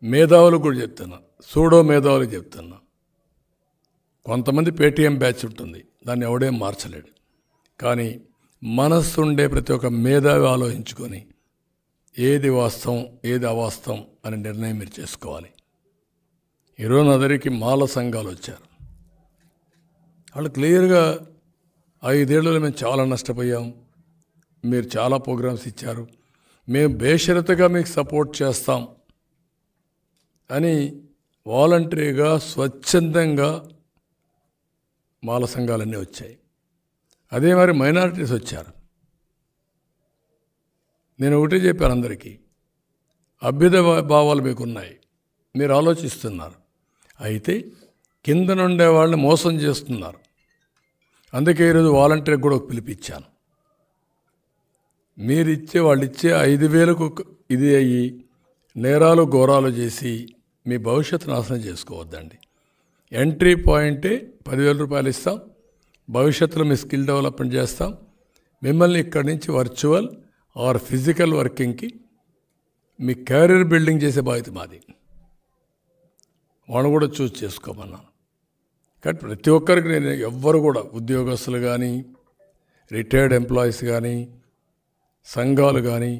మేధావులకు కూడా చెప్తున్నా, సూడో మేధావులకు చెప్తున్నా. కొంతమంది పేటీఎం బ్యాచ్ ఉంటుంది, దాన్ని ఎవడేం మార్చలేడు. కానీ మనస్సు ఉండే ప్రతి ఒక్క మేధావి ఆలోచించుకొని ఏది వాస్తవం, ఏది అవాస్తవం అనే నిర్ణయం మీరు చేసుకోవాలి. ఈరోజు నా దగ్గరికి మాల సంఘాలు వచ్చారు. వాళ్ళు క్లియర్గా 5 ఏళ్లలో మేము చాలా నష్టపోయాం, మీరు చాలా ప్రోగ్రామ్స్ ఇచ్చారు, మేము బేషరతుగా మీకు సపోర్ట్ చేస్తాం అని వాలంటరీగా స్వచ్ఛందంగా మాల సంఘాలన్నీ వచ్చాయి. అదే మరి మైనారిటీస్ వచ్చారు. నేను ఒకటే చెప్పాను అందరికీ, అభ్యుదయ భావాలు మీకున్నాయి, మీరు ఆలోచిస్తున్నారు, అయితే కింద నుండే వాళ్ళని మోసం చేస్తున్నారు. అందుకే ఈరోజు వాలంటీర్కి కూడా ఒక పిలిపించాను. మీరిచ్చే వాళ్ళు ఇచ్చే 5,000కు ఇది అయ్యి నేరాలు ఘోరాలు చేసి మీ భవిష్యత్తు నాశనం చేసుకోవద్దండి. ఎంట్రీ పాయింటే 10,000 రూపాయలు ఇస్తాం, భవిష్యత్తులో మీ స్కిల్ డెవలప్మెంట్ చేస్తాం, మిమ్మల్ని ఇక్కడి నుంచి వర్చువల్ ఆర్ ఫిజికల్ వర్కింగ్కి మీ కెరీర్ బిల్డింగ్ చేసే బాధ్యత మాది. వాళ్ళని కూడా చూస్ చేసుకోమన్నాను. కాబట్టి ప్రతి ఒక్కరికి నేను ఎవ్వరు కూడా ఉద్యోగస్తులు కానీ, రిటైర్డ్ ఎంప్లాయీస్ కానీ, సంఘాలు కానీ,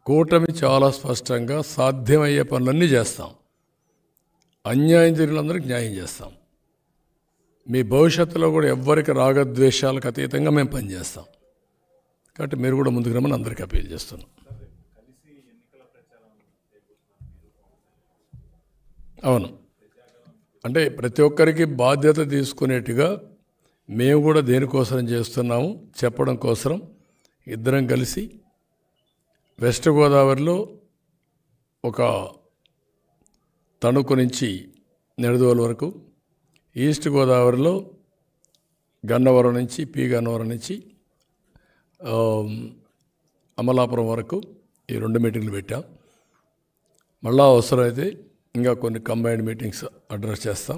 కూటమి చాలా స్పష్టంగా సాధ్యమయ్యే పనులన్నీ చేస్తాం. అన్యాయం జరిగినందరికీ న్యాయం చేస్తాం. మీ భవిష్యత్తులో కూడా ఎవ్వరికి రాగద్వేషాలకు అతీతంగా మేము పనిచేస్తాం. కాబట్టి మీరు కూడా ముందుకు రమ్మని అందరికీ అప్పీల్ చేస్తున్నాం. అవును, అంటే ప్రతి ఒక్కరికి బాధ్యత తీసుకునేట్టుగా మేము కూడా దేనికోసం చేస్తున్నాము చెప్పడం కోసం ఇద్దరం కలిసి వెస్ట్ గోదావరిలో ఒక తణుకు నుంచి నిడదవోలు వరకు, ఈస్ట్ గోదావరిలో గన్నవరం నుంచి గన్నవరం నుంచి అమలాపురం వరకు ఈ 2 మీటింగ్లు పెట్టాం. మళ్ళా అవసరమైతే ఇంకా కొన్ని కంబైన్డ్ మీటింగ్స్ అడ్రస్ చేస్తాం.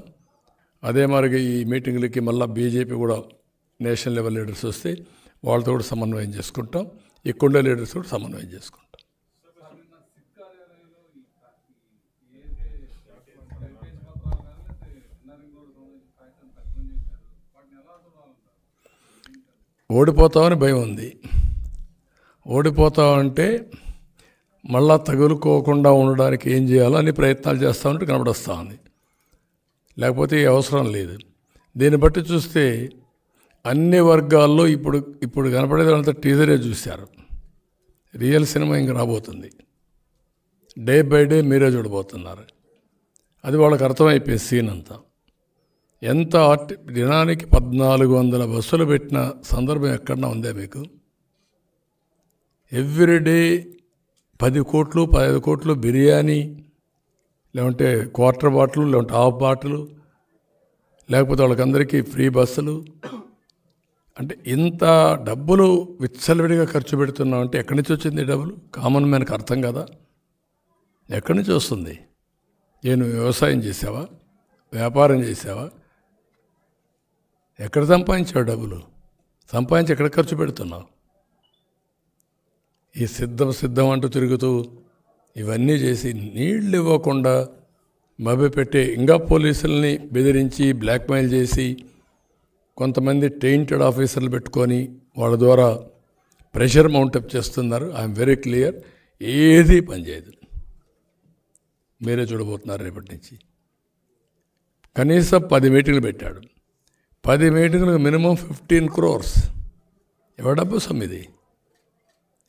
అదే మరి ఈ మీటింగ్లకి మళ్ళీ బీజేపీ కూడా నేషనల్ లెవెల్ లీడర్స్ వస్తే వాళ్ళతో కూడా సమన్వయం చేసుకుంటాం. ఇక్కడ లీడర్స్ కూడా సమన్వయం చేసుకుంటాం. ఓడిపోతామని భయం ఉంది. ఓడిపోతామంటే మళ్ళా తగులుకోకుండా ఉండడానికి ఏం చేయాలో అన్ని ప్రయత్నాలు చేస్తామంటే కనబడొస్తూ ఉంది. లేకపోతే అవసరం లేదు. దీన్ని బట్టి చూస్తే అన్ని వర్గాల్లో ఇప్పుడు కనపడేదంతా టీజరే చూశారు. రియల్ సినిమా ఇంక రాబోతుంది. డే బై డే మీరే చూడబోతున్నారు. అది వాళ్ళకి అర్థమైపోయింది సీన్ అంతా. ఎంత దినానికి 1400 బస్సులు పెట్టిన సందర్భం ఎక్కడన్నా ఉందా మీకు? ఎవ్రీడే 10 కోట్లు 15 కోట్లు బిర్యానీ, లేకుంటే క్వార్టర్ బాటిల్, లేకుంటే హాఫ్ బాటిల్, లేకపోతే వాళ్ళకందరికీ ఫ్రీ బస్సులు. అంటే ఇంత డబ్బులు విచ్చలవిడిగా ఖర్చు పెడుతున్నాం అంటే ఎక్కడి నుంచి వచ్చింది డబ్బులు? కామన్ మ్యాన్కి అర్థం కదా. ఎక్కడి నుంచి వస్తుంది? నేను వ్యవసాయం చేసావా? వ్యాపారం చేసావా? ఎక్కడ సంపాదించావు డబ్బులు? సంపాదించి ఎక్కడ ఖర్చు పెడుతున్నావు? ఈ సిద్ధం అంటూ తిరుగుతూ ఇవన్నీ చేసి నీళ్ళు ఇవ్వకుండా మభ్యపెట్టే, ఇంకా పోలీసుల్ని బెదిరించి బ్లాక్మెయిల్ చేసి కొంతమంది టెయింటెడ్ ఆఫీసర్లు పెట్టుకొని వాళ్ళ ద్వారా ప్రెషర్ మౌంటప్ చేస్తున్నారు. ఐఎమ్ వెరీ క్లియర్, ఏది పనిచేయదు. మీరే చూడబోతున్నారు రేపటి నుంచి. కనీసం 10 మీటింగ్లు పెట్టాడు. 10 మీటింగ్లకు మినిమం 15 crores. ఎవరి డబ్బు సొమ్మిది?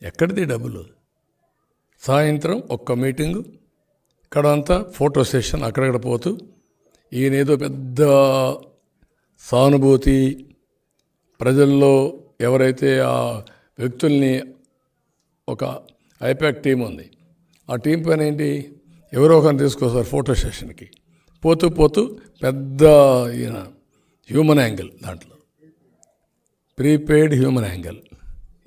ఎక్కడిది డబ్బులు? సాయంత్రం ఒక్క మీటింగు, ఇక్కడ అంతా ఫోటో సెషన్, అక్కడక్కడ పోతూ ఈయనేదో పెద్ద సానుభూతి, ప్రజల్లో ఎవరైతే ఆ వ్యక్తుల్ని, ఒక ఐపాక్ టీం ఉంది, ఆ టీం పైన ఏంటి, ఎవరో ఒకరిని తీసుకొస్తారు ఫోటో సెషన్కి. పోతూ పెద్ద ఈయన హ్యూమన్ యాంగిల్, దాంట్లో ప్రీపెయిడ్ హ్యూమన్ యాంగిల్.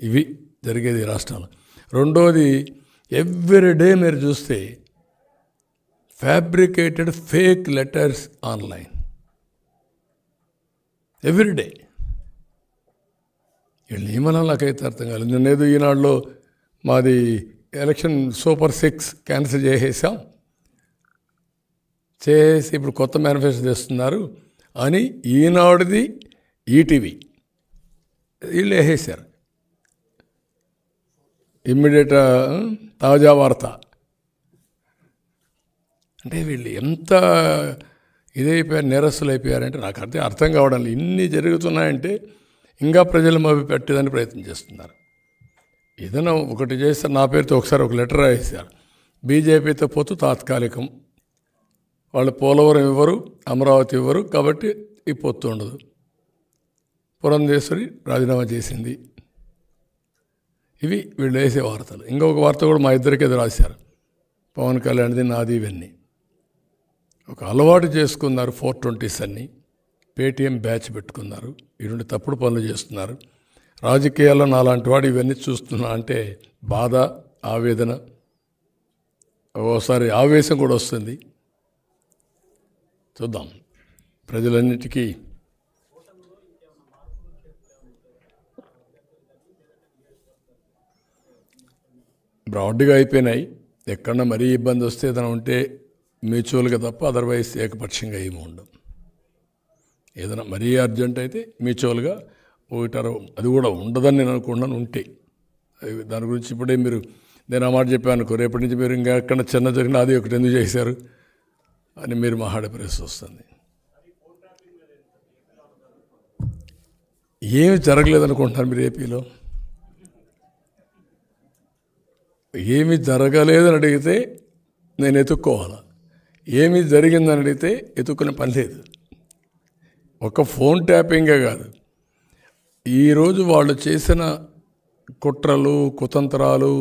ఇవి జరిగేది రాష్ట్రంలో. రెండోది, ఎవ్రీడే మీరు చూస్తే fabricated fake letters online everyday. వీళ్ళు ఏమన్నా నాకైతే అర్థం కాలేదు. నేనేదో ఈనాడులో మాది ఎలక్షన్ సూపర్ 6 క్యాన్సిల్ చేసేసాం, చేసి ఇప్పుడు కొత్త మేనిఫెస్టో చేస్తున్నారు అని ఈనాడుది, ఈటీవీ వీళ్ళు వేసేసారు. ఇమ్మీడియట్ తాజా వార్త. అంటే వీళ్ళు ఎంత ఇదైపోయారు, నేరస్తులు అయిపోయారంటే నాకు అర్థం కావడం లేదు. ఇన్ని జరుగుతున్నాయంటే ఇంకా ప్రజలు మభ్య పెట్టేదని ప్రయత్నం చేస్తున్నారు. ఏదైనా ఒకటి చేస్తే నా పేరుతో ఒకసారి ఒక లెటర్ రాసేశారు. బీజేపీతో పోతూ తాత్కాలికం, వాళ్ళు పోలవరం ఇవ్వరు, అమరావతి ఇవ్వరు, కాబట్టి ఈ పొత్తు ఉండదు. పురంధేశ్వరి రాజీనామా చేసింది. ఇవి వీళ్ళు వేసే వార్తలు. ఇంకొక వార్త కూడా మా ఇద్దరికి ఎదురు రాశారు, పవన్ కళ్యాణ్ది నాది. ఇవన్నీ ఒక అలవాటు చేసుకున్నారు. 420s అన్నీ పేటీఎం బ్యాచ్ పెట్టుకున్నారు. ఇటువంటి తప్పుడు పనులు చేస్తున్నారు. రాజకీయాల్లో నాలాంటి వాడు ఇవన్నీ చూస్తున్నా అంటే బాధ, ఆవేదన, ఓసారి ఆవేశం కూడా వస్తుంది. చూద్దాం. ప్రజలన్నిటికీ బ్రాడ్గా అయిపోయినాయి. ఎక్కడన్నా మరీ ఇబ్బంది వస్తే ఏదైనా ఉంటే మ్యూచువల్గా తప్ప అదర్వైజ్ ఏకపక్షంగా ఏమి ఉండవు. ఏదైనా మరీ అర్జెంట్ అయితే మ్యూచువల్గా ఒకటారు, అది కూడా ఉండదని నేను అనుకున్నాను. ఉంటే దాని గురించి ఇప్పుడే మీరు నేను ఆ మాట చెప్పాను అనుకో, రేపటి నుంచి మీరు ఇంకా ఎక్కడ చిన్న జరిగినా అది ఒకటి ఎందుకు చేశారు అని మీరు మాట్లాడే పరిస్థితి వస్తుంది. ఏమి జరగలేదనుకుంటున్నారు మీరు ఏపీలో? ఏమి జరగలేదని అడిగితే నేను ఎత్తుక్కోవాలా. ఏమి జరిగిందని అడిగితే ఎత్తుక్కునే పని లేదు. ఒక ఫోన్ ట్యాపింగే కాదు, ఈరోజు వాళ్ళు చేసిన కుట్రలు, కుతంత్రాలు,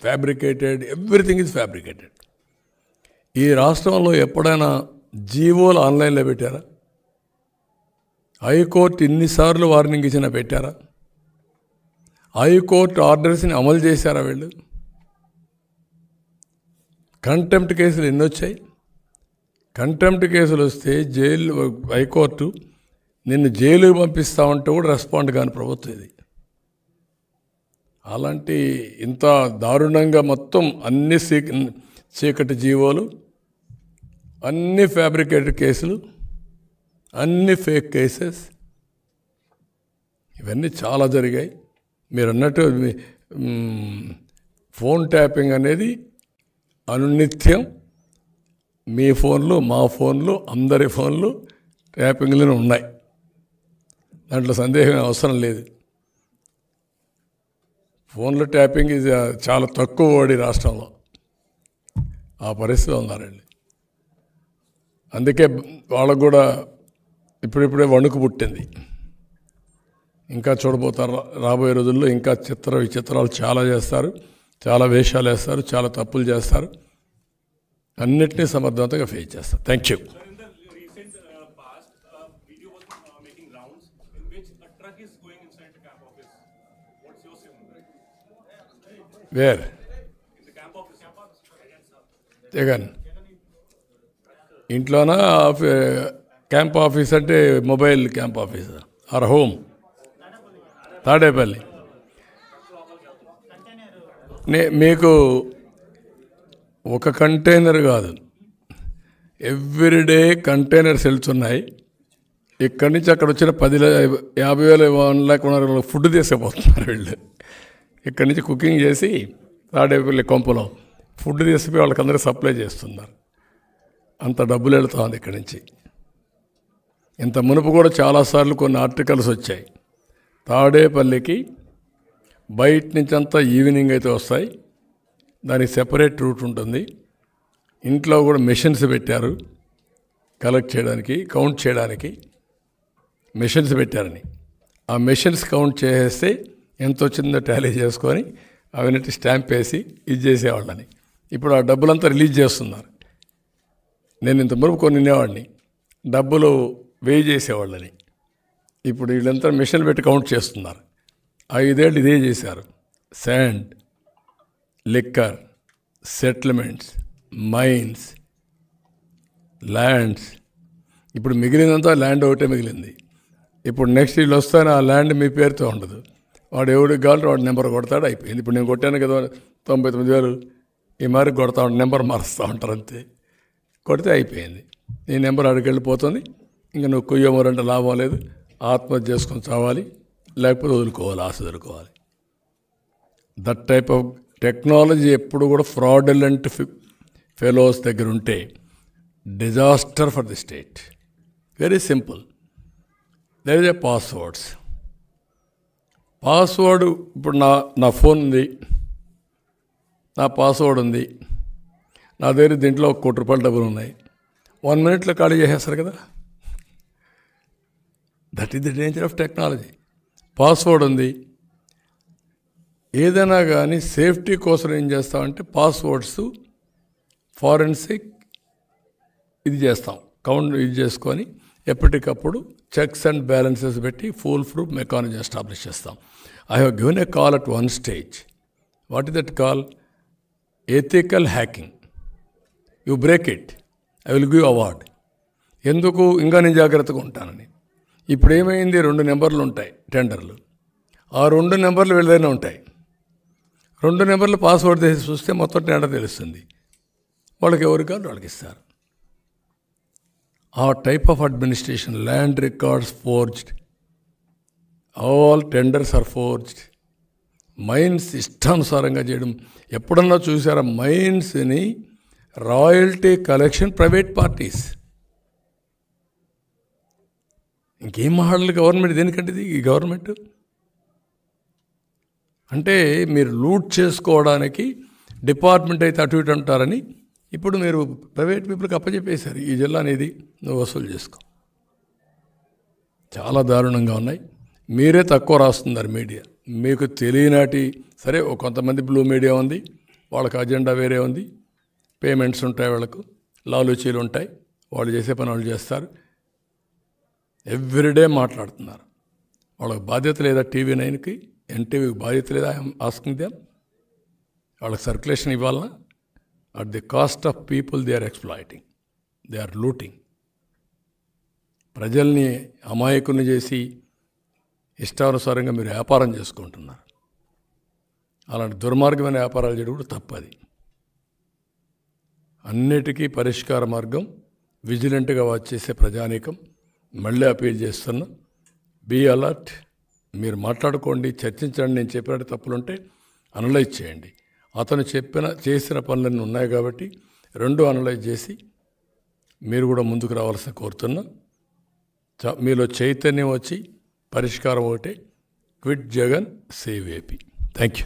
ఫ్యాబ్రికేటెడ్, ఎవ్రీథింగ్ ఈజ్ ఫ్యాబ్రికేటెడ్. ఈ రాష్ట్రంలో ఎప్పుడైనా జీవోలు ఆన్లైన్లో పెట్టారా? హైకోర్టు ఇన్నిసార్లు వార్నింగ్ ఇచ్చినా పెట్టారా? హైకోర్టు ఆర్డర్స్ని అమలు చేశారా వీళ్ళు? కంటెంప్ట్ కేసులు ఎన్ని వచ్చాయి? కంటెంప్ట్ కేసులు వస్తే హైకోర్టు నిన్ను జైలుకి పంపిస్తామంటే కూడా రెస్పాండ్ కాని ప్రభుత్వం ఇది. అలాంటి ఇంత దారుణంగా మొత్తం అన్ని చీకటి జీవోలు, అన్ని ఫ్యాబ్రికేటెడ్ కేసులు, అన్ని ఫేక్ కేసెస్, ఇవన్నీ చాలా జరిగాయి. మీరు అన్నట్టు ఫోన్ ట్యాపింగ్ అనేది అనునిత్యం మీ ఫోన్లు, మా ఫోన్లు, అందరి ఫోన్లు ట్యాపింగ్లోనే ఉన్నాయి. దాంట్లో సందేహం అవసరం లేదు. ఫోన్లో ట్యాపింగ్ ఇది చాలా తక్కువ వాడి రాష్ట్రంలో ఆ పరిస్థితిలో ఉన్నారండి. అందుకే వాళ్ళకు కూడా ఇప్పుడిప్పుడే వణుకు పుట్టింది. ఇంకా చూడబోతారు రాబోయే రోజుల్లో. ఇంకా విచిత్రాలు చాలా చేస్తారు, చాలా వేషాలు వేస్తారు, చాలా తప్పులు చేస్తారు. అన్నిటినీ సమర్థవంతంగా ఫేస్ చేస్తారు. Thank you. వేర్ జగన్ ఇంట్లోనా? క్యాంప్ ఆఫీస్ అంటే mobile camp office or home? Tadepalli. మీకు ఒక కంటైనర్ కాదు, ఎవ్రీడే కంటైనర్స్ వెళ్తున్నాయి. ఇక్కడి నుంచి అక్కడ వచ్చిన 50,000 1 lakh ఫుడ్ తీసుకుపోతున్నారు వీళ్ళు. ఇక్కడి నుంచి కుకింగ్ చేసి తాడేపల్లి కొంపలో ఫుడ్ తీసుకుపోయి వాళ్ళకందరూ సప్లై చేస్తున్నారు. అంత డబ్బులు వెళుతుంది ఇక్కడి నుంచి. ఇంత మునుపు కూడా చాలాసార్లు కొన్ని ఆర్టికల్స్ వచ్చాయి. తాడేపల్లికి బయట నుంచి అంతా ఈవినింగ్ అయితే వస్తాయి, దానికి సెపరేట్ రూట్ ఉంటుంది. ఇంట్లో కూడా మెషిన్స్ పెట్టారు, కలెక్ట్ చేయడానికి, కౌంట్ చేయడానికి మెషిన్స్ పెట్టారని. ఆ మెషిన్స్ కౌంట్ చేసేస్తే ఎంత వచ్చిందో టాలీ చేసుకొని అవన్నీ స్టాంప్ వేసి ఇది చేసేవాళ్ళని. ఇప్పుడు ఆ డబ్బులంతా రిలీజ్ చేస్తున్నారు. నేను ఇంత మునుపు కొన్ని వినేవాడిని, డబ్బులు వేయి చేసేవాళ్ళని. ఇప్పుడు వీళ్ళంతా మిషన్ పెట్టి కౌంట్ చేస్తున్నారు. 5 ఏళ్ళు ఇదే చేశారు. Sand, liquor, settlements, mines, lands. ఇప్పుడు మిగిలినంతా ల్యాండ్ ఒకటే మిగిలింది. ఇప్పుడు నెక్స్ట్ వీళ్ళు వస్తానే ఆ ల్యాండ్ మీ పేరుతో ఉండదు. వాడు ఎవడికి కావాలంటే వాడు నెంబర్ కొడతాడు, అయిపోయింది. ఇప్పుడు నేను కొట్టాను కదా 99,000, ఈ మరి కొడతా ఉంటాను, నెంబర్ మారుస్తూ ఉంటారు అంతే. కొడితే అయిపోయింది, నీ నెంబర్ అడిగి వెళ్ళిపోతుంది. ఇంకా నువ్వు కుయ్యమరంటే లాభం లేదు, ఆత్మహత్య చేసుకొని చావాలి, లేకపోతే వదులుకోవాలి, ఆశ వదులుకోవాలి. దట్ టైప్ ఆఫ్ టెక్నాలజీ ఎప్పుడు కూడా ఫ్రాడులెంట్ ఫెలోస్ దగ్గర ఉంటే disaster for the state. Very simple. There is a passwords. Password ఇప్పుడు నా ఫోన్ ఉంది, నా పాస్వర్డ్ ఉంది, నా దగ్గర దీంట్లో 1 కోటి రూపాయల డబ్బులు ఉన్నాయి. 1 minute ఖాళీ చేసేస్తారు కదా. That is the danger of technology. Password ఉంది. ఏదైనా కానీ సేఫ్టీ కోసం ఏం చేస్తామంటే పాస్వర్డ్స్ ఫారెన్సిక్ ఇది చేస్తాం, కౌంట్ ఇది చేసుకొని ఎప్పటికప్పుడు చెక్స్ అండ్ బ్యాలెన్సెస్ పెట్టి ఫుల్ ప్రూఫ్ మెకానిజం ఎస్టాబ్లిష్ చేస్తాం. I have given a call at 1 stage. What is that call? Ethical hacking. You break it, I will give award. ఎందుకు? ఇంకా నేను జాగ్రత్తగా ఉంటానని. ఇప్పుడు ఏమైంది, 2 నెంబర్లు ఉంటాయి టెండర్లు. ఆ 2 నెంబర్లు వీళ్ళదైనా ఉంటాయి. 2 నెంబర్లు పాస్వర్డ్ చేసి చూస్తే మొత్తం టెండర్ తెలుస్తుంది. వాళ్ళకి ఎవరికి కాదు వాళ్ళకి ఇస్తారు. ఆ type of administration. Land records forged, all tenders are forged. Mines ఇష్టానుసారంగా చేయడం. ఎప్పుడన్నా చూసారా మైన్స్ని రాయల్టీ కలెక్షన్ ప్రైవేట్ పార్టీస్? ఇంకేం మాట్లాడాలి గవర్నమెంట్ దేనికంటే? ఈ గవర్నమెంట్ అంటే మీరు లూట్ చేసుకోవడానికి డిపార్ట్మెంట్ అయితే అటు ఇటు అంటారని ఇప్పుడు మీరు ప్రైవేట్ పీపుల్కి అప్పచెప్పేశారు, ఈ జిల్లా అనేది నువ్వు వసూలు చేసుకో. చాలా దారుణంగా ఉన్నాయి. మీరే తక్కువ రాస్తున్నారు మీడియా. మీకు తెలియనాటి సరే కొంతమంది బ్లూ మీడియా ఉంది, వాళ్ళకి అజెండా వేరే ఉంది, పేమెంట్స్ ఉంటాయి, వాళ్ళకు లాలూచీలు ఉంటాయి, వాళ్ళు చేసే పని వాళ్ళు చేస్తారు. ఎవ్రీడే మాట్లాడుతున్నారు. వాళ్ళకి బాధ్యత లేదా? TV9కి NTVకి బాధ్యత లేదా? Asking them. వాళ్ళకి సర్క్యులేషన్ ఇవ్వాలన్నా? At the cost of people they are exploiting, they are looting. ప్రజల్ని అమాయకుల్ని చేసి ఇష్టానుసారంగా మీరు వ్యాపారం చేసుకుంటున్నారు. అలాంటి దుర్మార్గమైన వ్యాపారాలు చేయడం కూడా తప్పది. అన్నిటికీ పరిష్కార మార్గం విజిలెంట్గా వాచ్ చేసే ప్రజానీకం మళ్ళీ అపీల్ చేస్తున్నా. Be alert. మీరు మాట్లాడుకోండి, చర్చించండి. నేను చెప్పినట్టు తప్పులుంటే అనలైజ్ చేయండి. అతను చేసిన పనులన్నీ ఉన్నాయి కాబట్టి రెండు అనలైజ్ చేసి మీరు కూడా ముందుకు రావాల్సిన కోరుతున్నా. మీలో చైతన్యం వచ్చి పరిష్కారం ఒకటే, quit Jagan save AP. Thank you.